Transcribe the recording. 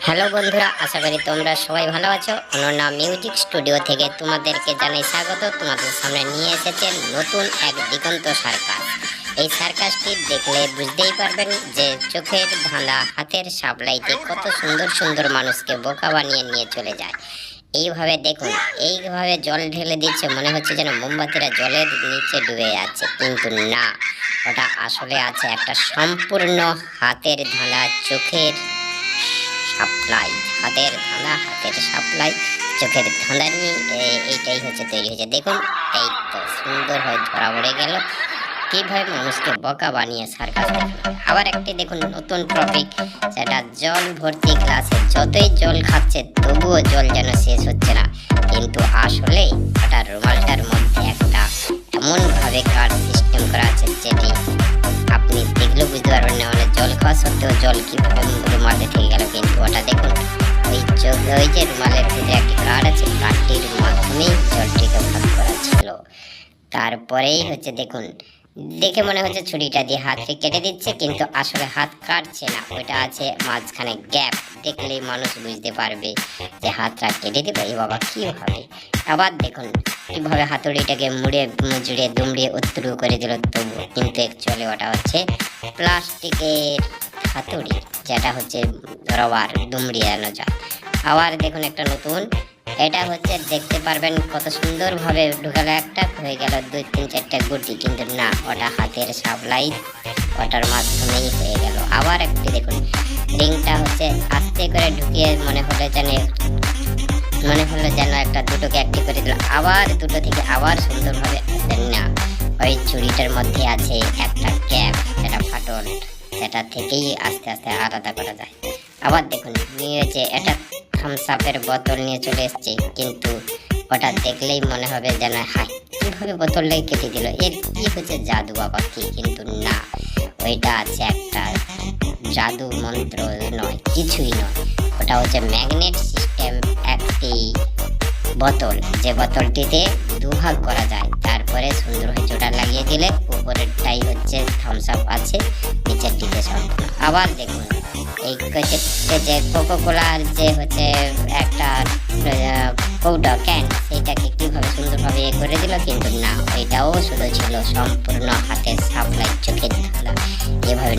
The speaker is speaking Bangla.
হ্যালো বন্ধুরা, আশা করি তোমরা সবাই ভালো আছো। অনন্যা মিউজিক স্টুডিও থেকে তোমাদেরকে জানাই স্বাগত। তোমাদের সামনে নিয়ে এসেছে নতুন এক দিগন্ত সার্কাস। এই সার্কাসটি দেখলে বুঝতেই পারবেন যে চোখের ধাঁধা হাতের সাপ্লাইতে কত সুন্দর সুন্দর মানুষকে বোকা বানিয়ে নিয়ে চলে যায়। এইভাবে দেখুন, এইভাবে জল ঢেলে দিচ্ছে, মনে হচ্ছে যেন মোমবাতিরা জলের নিচে ডুবে যাচ্ছে, কিন্তু না, ওটা আসলে আছে একটা সম্পূর্ণ হাতের ধাঁধা, চোখের সাপ্লাই, হাতের ধাঁধা, হাতের সাপ্লাই, চোখের ধাঁধা নিয়ে এইটাই হচ্ছে তৈরি হয়েছে। দেখুন, এই তো সুন্দর হয়ে ধরা পড়ে গেল কিভাবে মানুষকে বোকা বানিয়ে সার্কাস। আবার একটি দেখুন নতুন টপিক, সেটা জল ভর্তি গ্লাসে, যতই জল খাচ্ছে তবুও জল যেন শেষ হচ্ছে না, কিন্তু আসলে ওটা রুমালটার মধ্যে একটা এমনভাবে কার্ড সিস্টেম করা আছে যেটি আপনি দেখলেও বুঝতে পারবেন না, মানে জল খাওয়া সত্ত্বেও জল কিভাবে রুমালে থেকে গেল। কিন্তু ওটা দেখুন, ওই যে রুমালের ভিতরে একটি কার্ড আছে, কার্ডটির মাধ্যমেই জলটিকে ভাগ করা ছিল। তারপরেই হচ্ছে দেখুন, দেখে মনে হচ্ছে ছুরিটা দিয়ে হাতটি কেটে দিচ্ছে, কিন্তু আসলে হাত কাটছে না, ওইটা আছে মাঝখানে গ্যাপ, দেখলেই মানুষ বুঝতে পারবে যে হাতটা কেটে দিল। এই বাবা কিভাবে! আবার দেখুন কিভাবে হাতুড়িটাকে মুড়ে মুচড়ে দুমড়িয়ে উত্তরু করে দিল, তবুও কিন্তু অ্যাকচুয়ালি ওটা হচ্ছে প্লাস্টিকের হাতুড়ি, যেটা হচ্ছে রবার দুমড়িয়ে আনা যায়। আবার দেখুন একটা নতুন, এটা হচ্ছে দেখতে পারবেন কত সুন্দরভাবে ঢুকালো, একটা হয়ে গেল 2-3-4টা গুটি, কিন্তু না, ওটা হাতের সাপ্লাই, ওটার মাধ্যমেই হয়ে গেল। আবার একটি দেখুন, রিংটা হচ্ছে আস্তে করে ঢুকিয়ে মনে হলো যেন একটা দুটোকে একটি করে দিল, আবার দুটো থেকে আবার সুন্দরভাবে না, ওই চুড়িটার মধ্যে আছে একটা ক্যাপ, সেটা ফাটল, সেটা থেকেই আস্তে আস্তে আলাদা করা যায়। আবার দেখুন নিয়েছে এটা থামস আপের বোতল নিয়ে চলে এসছে, কিন্তু ওটা দেখলেই মনে হবে যেন হাই, কিভাবে বোতলটাকে কেটে দিল, এর কি হচ্ছে জাদু বাবা কি, কিন্তু না, ওইটা আছে একটা জাদু মন্ত্র, নয় কিছুই নয়, ওটা হচ্ছে ম্যাগনেট সিস্টেম একটি বোতল, যে বোতলটিতে দুভাগ করা যায়, তারপরে সুন্দর হয়ে জোড়া লাগিয়ে দিলে উপরেরটাই হচ্ছে থামস আপ আছে, নিচেরটিতে সম্পূর্ণ। আবার দেখুন এই যে কোকো কোলার যে হচ্ছে একটা কৌটা ক্যান, সেইটাকে কিভাবে সুন্দরভাবে করে দিল, কিন্তু না, এটাও শুধু ছিল সম্পূর্ণ হাতের সাপ্লাই, চোখের ধাঁধা। এভাবে